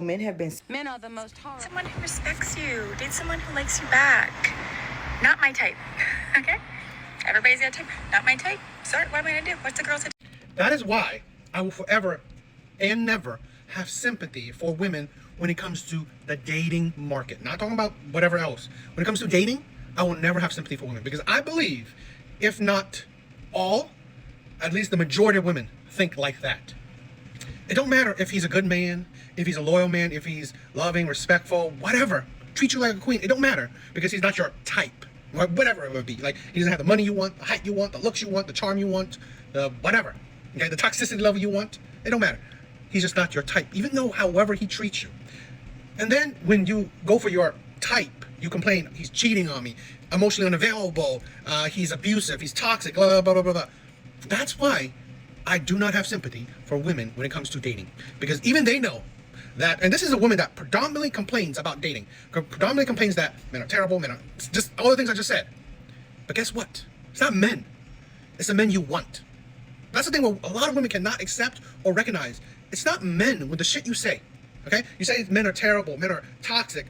Men have been. Men are the most horrible. Someone who respects you. Date someone who likes you back. Not my type. Okay? Everybody's got a type. Not my type. Sorry, what am I going to do? What's the girl's type? That is why I will forever and never have sympathy for women when it comes to the dating market. Not talking about whatever else. When it comes to dating, I will never have sympathy for women because I believe, if not all, at least the majority of women think like that. It don't matter if he's a good man, if he's a loyal man, if he's loving, respectful, whatever. Treat you like a queen. It don't matter because he's not your type. Whatever it would be. Like, he doesn't have the money you want, the height you want, the looks you want, the charm you want, the whatever. Okay, the toxicity level you want. It don't matter. He's just not your type, even though however he treats you. And then when you go for your type, you complain, he's cheating on me, emotionally unavailable, he's abusive, he's toxic, blah, blah, blah, blah, blah. That's why I do not have sympathy for women when it comes to dating. Because even they know that, and this is a woman that predominantly complains about dating, predominantly complains that men are terrible, men are just all the things I just said. But guess what? It's not men. It's the men you want. That's the thing where a lot of women cannot accept or recognize. It's not men with the shit you say. Okay? You say men are terrible, men are toxic,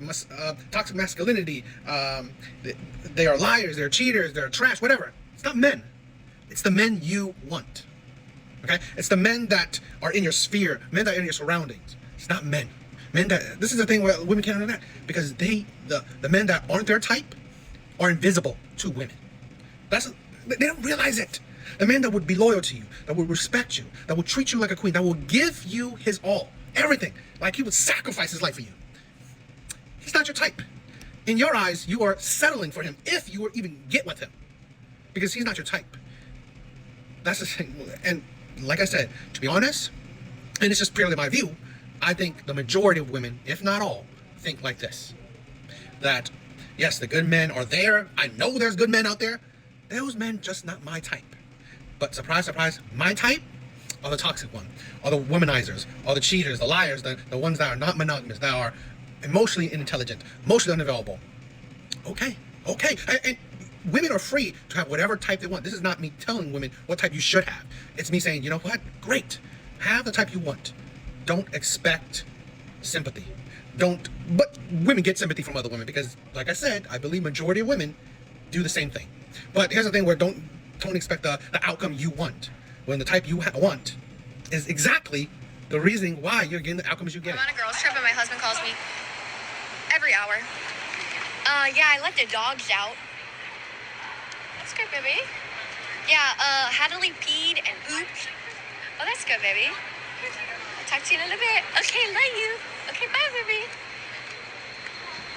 toxic masculinity, they are liars, they're cheaters, they're trash, whatever. It's not men. It's the men you want. Okay? It's the men that are in your sphere, men that are in your surroundings. It's not men. Men that, this is the thing where women can't understand, because the men that aren't their type are invisible to women. They don't realize it. The man that would be loyal to you, that would respect you, that would treat you like a queen, that will give you his all, everything, like he would sacrifice his life for you. He's not your type. In your eyes, you are settling for him if you even get with him, because he's not your type. That's the thing. And like I said, to be honest, and it's just purely my view, I think the majority of women, if not all, think like this. That, yes, the good men are there. I know there's good men out there. Those men just not my type. But surprise, surprise, my type are the toxic ones, are the womanizers, are the cheaters, the liars, the ones that are not monogamous, that are emotionally intelligent, emotionally unavailable. Okay. And women are free to have whatever type they want. This is not me telling women what type you should have. It's me saying, you know what? Great. Have the type you want. Don't expect sympathy. But women get sympathy from other women because, like I said, I believe majority of women do the same thing. But here's the thing where don't expect the outcome you want. When the type you want is exactly the reason why you're getting the outcomes you get. I'm on a girls trip and my husband calls me every hour. Yeah, I let the dogs out. That's good, baby. Yeah, Hadley peed and pooped. Oh, that's good, baby. I'll talk to you in a little bit. Okay, love you. Okay, bye, baby.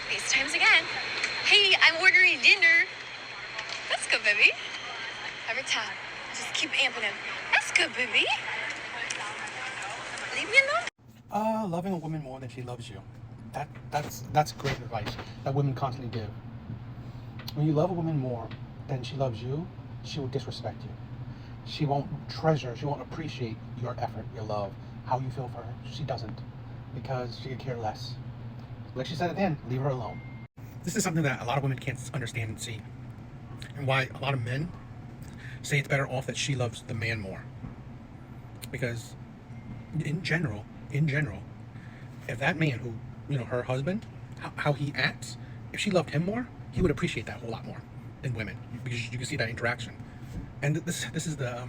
FaceTimes again. Hey, I'm ordering dinner. That's good, baby. Every time. Just keep amping him. That's good, baby. Leave me alone. Loving a woman more than she loves you. That's great advice that women constantly give. When you love a woman more than she loves you, she will disrespect you. She won't treasure, she won't appreciate your effort, your love, how you feel for her. She doesn't, because she could care less. Like she said at the end, leave her alone. This is something that a lot of women can't understand and see, and why a lot of men say it's better off that she loves the man more. Because in general, if that man who, her husband, how he acts, if she loved him more, he would appreciate that a whole lot more than women, because you can see that interaction. And this is the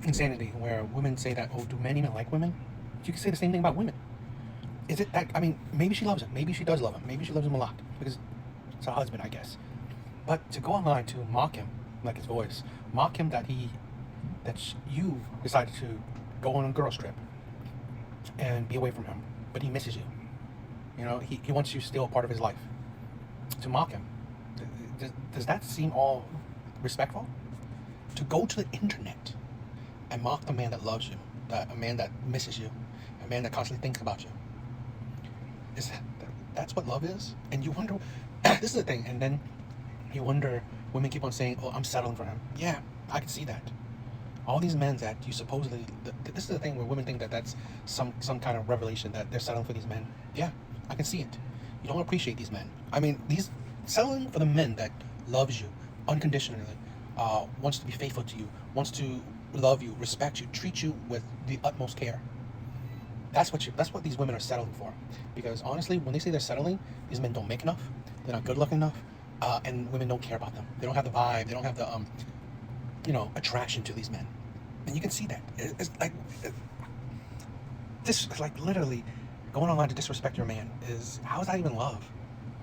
insanity where women say that, oh, do men even like women? You can say the same thing about women. Is it that, maybe she loves him, maybe she does love him, maybe she loves him a lot, because it's her husband, I guess. But to go online to mock him, like his voice, mock him that you decided to go on a girls trip and be away from him, but he misses you. He wants you still a part of his life. To mock him, does that seem all respectful? To go to the internet and mock the man that loves you, a man that misses you, a man that constantly thinks about you. That's what love is? And you wonder, this is the thing, and then you wonder, women keep on saying, oh, I'm settling for him. Yeah, I can see that. All these men that you supposedly, this is the thing where women think that that's some kind of revelation, that they're settling for these men. Yeah, I can see it. You don't appreciate these men. These settling for the men that loves you unconditionally, wants to be faithful to you, wants to love you, respect you, treat you with the utmost care. That's what these women are settling for. Because honestly, when they say they're settling, these men don't make enough. They're not good looking enough, and women don't care about them. They don't have the vibe. They don't have the attraction to these men, and you can see that. It's like this, like literally, going online to disrespect your man is, how is that even love?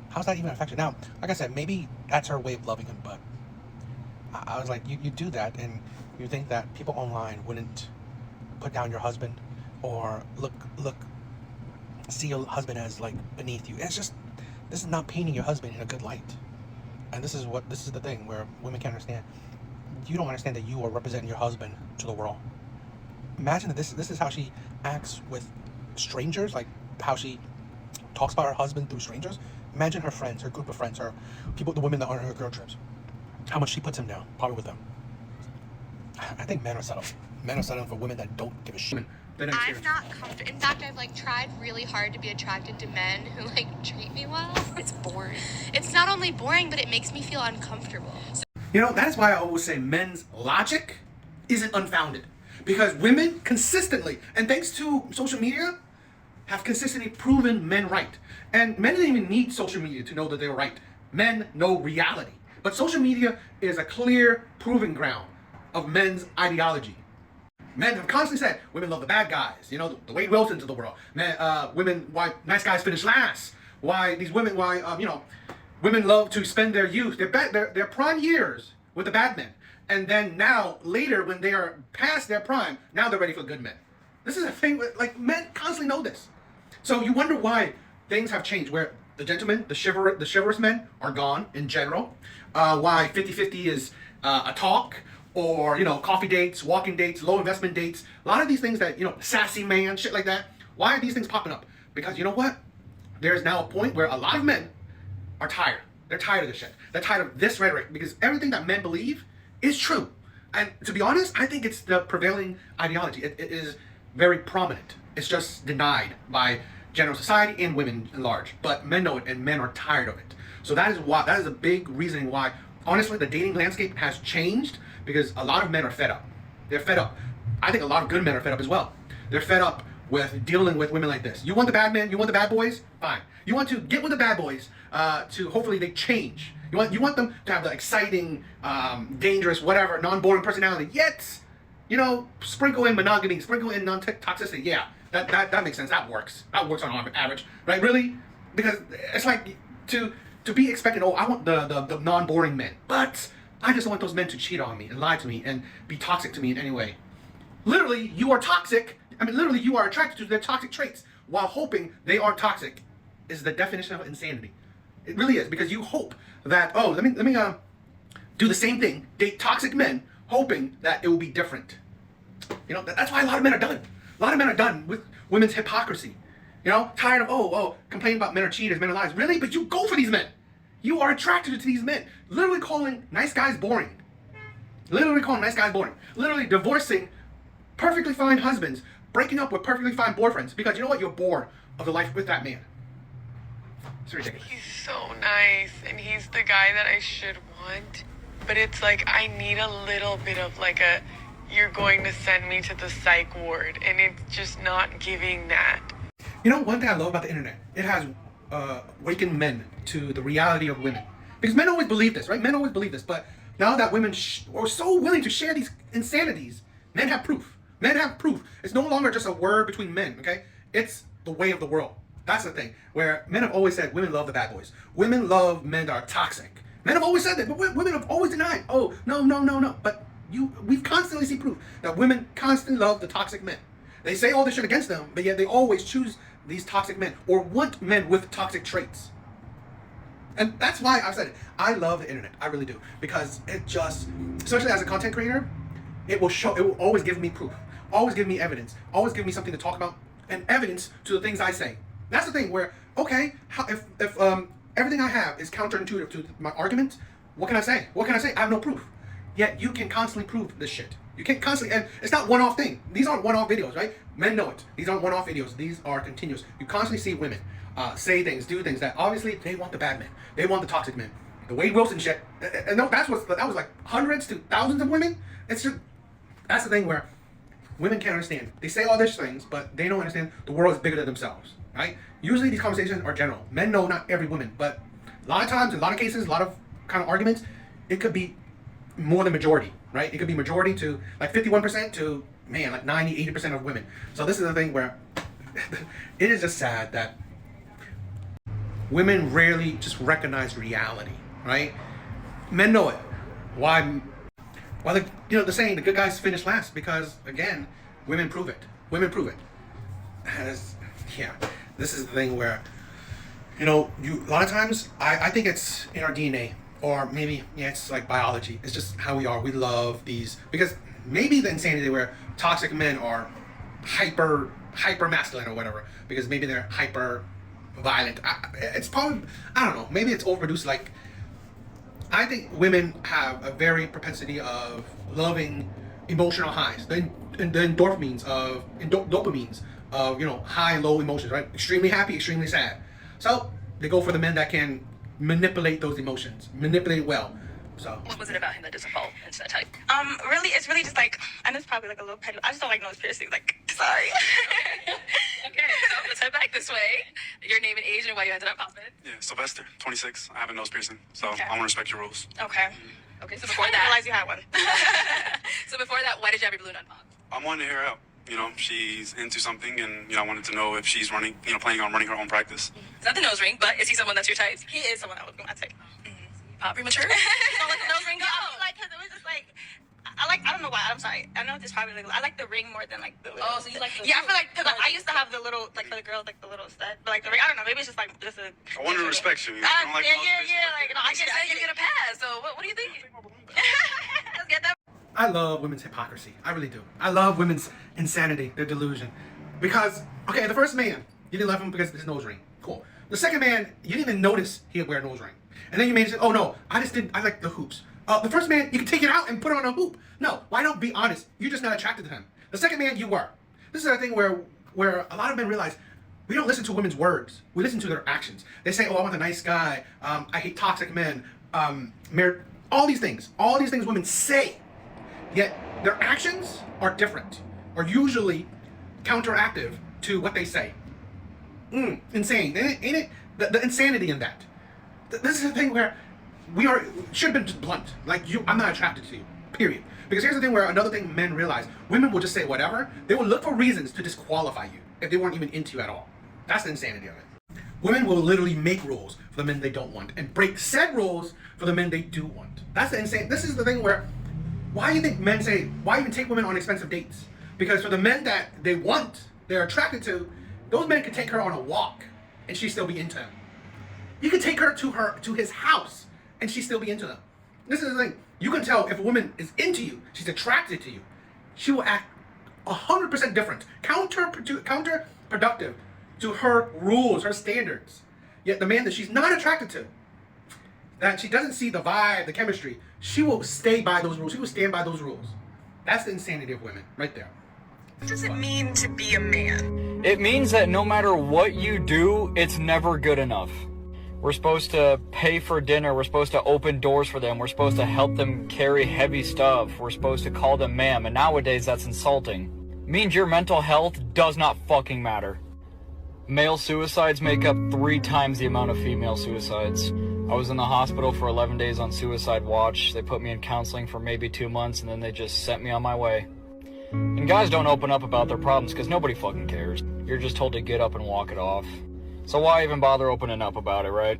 How's that even affection? Now, like I said, maybe that's her way of loving him, but I was like, you do that, and you think that people online wouldn't put down your husband or see your husband as like beneath you. It's just, this is not painting your husband in a good light. And this is the thing where women can't understand. You don't understand that you are representing your husband to the world. Imagine that this is how she acts with strangers, like how she talks about her husband through strangers. Imagine her friends, her group of friends, her people, the women that are on her girl trips. How much she puts him down, probably with them. I think men are settled. Men are settling for women that don't give a shit. I'm not comfortable. In fact, I've like tried really hard to be attracted to men who like treat me well. It's boring. It's not only boring, but it makes me feel uncomfortable. That is why I always say men's logic isn't unfounded. Because women consistently, and thanks to social media, have consistently proven men right. And men didn't even need social media to know that they were right. Men know reality. But social media is a clear proving ground of men's ideology. Men have constantly said women love the bad guys, the Wade Wilsons of the world. Men, women, why nice guys finish last? Why these women? Why women love to spend their youth, their prime years with the bad men, and then now later when they are past their prime, now they're ready for good men. This is a thing. Like men constantly know this, so you wonder why things have changed. Where the gentlemen, the chivalrous men are gone in general. Why 50-50 is a talk. Or, coffee dates, walking dates, low investment dates. A lot of these things that, sassy man, shit like that. Why are these things popping up? Because you know what? There's now a point where a lot of men are tired. They're tired of this shit. They're tired of this rhetoric. Because everything that men believe is true. And to be honest, I think it's the prevailing ideology. It is very prominent. It's just denied by general society and women at large. But men know it, and men are tired of it. So that is a big reasoning why, honestly, the dating landscape has changed. Because a lot of men are fed up. They're fed up. I think a lot of good men are fed up as well. They're fed up with dealing with women like this. You want the bad men? You want the bad boys? Fine. You want to get with the bad boys to hopefully they change. You want them to have the exciting, dangerous, whatever, non-boring personality. Yet, sprinkle in monogamy, sprinkle in non-toxicity. Yeah, that makes sense. That works. That works on average, right? Really? Because it's like to be expected. Oh, I want the non-boring men, but I just don't want those men to cheat on me and lie to me and be toxic to me in any way. Literally, you are toxic. Literally, you are attracted to their toxic traits while hoping they are toxic is the definition of insanity. It really is, because you hope that, let me do the same thing, date toxic men, hoping that it will be different. That's why a lot of men are done. A lot of men are done with women's hypocrisy. Tired of, complaining about men are cheaters, men are liars. Really? But you go for these men. You are attracted to these men. Literally calling nice guys boring. Literally divorcing perfectly fine husbands. Breaking up with perfectly fine boyfriends. Because you know what? You're bored of the life with that man. It's ridiculous. He's so nice. And he's the guy that I should want. But it's like I need a little bit of like you're going to send me to the psych ward. And it's just not giving that. One thing I love about the internet. It has awaken men to the reality of women, because men always believe this, right? Men always believe this, but now that women are so willing to share these insanities, men have proof. It's no longer just a word between men, okay? It's the way of the world. That's the thing, where men have always said women love the bad boys. Women love men that are toxic. Men have always said that, but women have always denied. Oh, no. But we've constantly seen proof that women constantly love the toxic men. They say all this shit against them, but yet they always choose these toxic men, or want men with toxic traits. And that's why I've said it. I love the internet. I really do. Because it just, especially as a content creator, it will always give me proof. Always give me evidence. Always give me something to talk about. And evidence to the things I say. That's the thing where, okay, if everything I have is counterintuitive to my argument, what can I say? I have no proof. Yet you can constantly prove this shit. You can't constantly, and it's not one-off thing. These aren't one-off videos, right? Men know it. These aren't one-off videos. These are continuous. You constantly see women say things, do things that obviously they want the bad men. They want the toxic men. The Wade Wilson shit. And that was like hundreds to thousands of women. It's just, that's the thing where women can't understand. They say all these things, but they don't understand the world is bigger than themselves, right? Usually these conversations are general. Men know not every woman, but a lot of times, in a lot of cases, a lot of kind of arguments, it could be more than majority, right? It could be majority to like 51% to, man, like 90, 80% of women. So this is the thing where it is just sad that women rarely just recognize reality, right? Men know it. Why? Well, the saying, the good guys finish last, because again, women prove it. Women prove it. This is the thing where, a lot of times, I think it's in our DNA, or maybe, it's like biology. It's just how we are. We love these, because maybe the insanity where toxic men are hyper masculine or whatever, because maybe they're hyper violent. It's probably, I don't know, maybe it's overproduced. Like, I think women have a very propensity of loving emotional highs, the dopamines of high and low emotions, right? Extremely happy, extremely sad. So they go for the men that can manipulate those emotions, manipulate it well. So what was it about him that doesn't fall into that type? Really, it's really just like, and it's probably like a little petty. I just don't like nose piercings. Like, sorry. Okay, so let's head back this way. Your name and age and why you ended up popping. Yeah, Sylvester, 26. I have a nose piercing, so Okay. I want to respect your rules. Okay. Okay, so I before didn't that, realize you had one. so before that, why did you have your balloon unpopped? I wanted to hear her out. She's into something, and I wanted to know if she's running, planning on running her own practice. It's not the nose ring, but is he someone that's your type? He is someone that was going to take. Pop premature? You don't like the nose ring? Like, because it was just like, I don't know why. I'm sorry. I know this probably like, I like the ring more than like the little. Oh, so you like the Yeah, I feel like, because I used to have the little, like for the girls, like the little stud. But like the ring, I don't know. Maybe it's just like, just a. I want to respect you. You don't like nose piercings, Like, no, I She get it. said I you get get a it. pass, so what do you think? Let's get that. I love women's hypocrisy. I really do. I love women's insanity, their delusion. Because, okay, the first man, you didn't love him because of his nose ring. Cool. The second man, you didn't even notice he would wear a nose ring. And then you made it say, oh no, I like the hoops. The first man, you can take it out and put it on a hoop. No, why don't be honest? You're just not attracted to him. The second man, you were. This is the thing where a lot of men realize we don't listen to women's words. We listen to their actions. They say, oh, I want a nice guy. I hate toxic men. All these things women say. Yet their actions are different, are usually counteractive to what they say. Insane, ain't it? The insanity in that. This is the thing where should have been just blunt. Like, I'm not attracted to you, period. Because here's the thing where another thing men realize, women will just say whatever. They will look for reasons to disqualify you if they weren't even into you at all. That's the insanity of it. Women will literally make rules for the men they don't want and break said rules for the men they do want. That's the insane. This is the thing where, why do you think men say, why even take women on expensive dates? Because for the men that they want, they're attracted to, those men could take her on a walk and she'd still be into him. You could take her to his house and she'd still be into them. This is the thing. You can tell if a woman is into you, she's attracted to you, she will act 100% different, counterproductive to her rules, her standards. Yet the man that she's not attracted to, that she doesn't see the vibe, the chemistry, she will stay by those rules. She will stand by those rules. That's the insanity of women, right there. What does it mean to be a man? It means that no matter what you do, it's never good enough. We're supposed to pay for dinner. We're supposed to open doors for them. We're supposed to help them carry heavy stuff. We're supposed to call them ma'am. And nowadays, that's insulting. Means your mental health does not fucking matter. Male suicides make up 3 times the amount of female suicides. I was in the hospital for 11 days on suicide watch. They put me in counseling for maybe 2 months, and then they just sent me on my way. And guys don't open up about their problems because nobody fucking cares. You're just told to get up and walk it off. So why even bother opening up about it, right?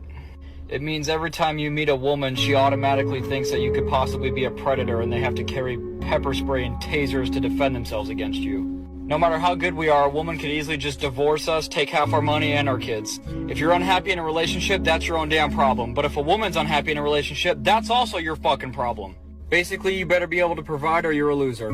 It means every time you meet a woman, she automatically thinks that you could possibly be a predator and they have to carry pepper spray and tasers to defend themselves against you. No matter how good we are, a woman could easily just divorce us, take half our money and our kids. If you're unhappy in a relationship, that's your own damn problem. But if a woman's unhappy in a relationship, that's also your fucking problem. Basically, you better be able to provide or you're a loser.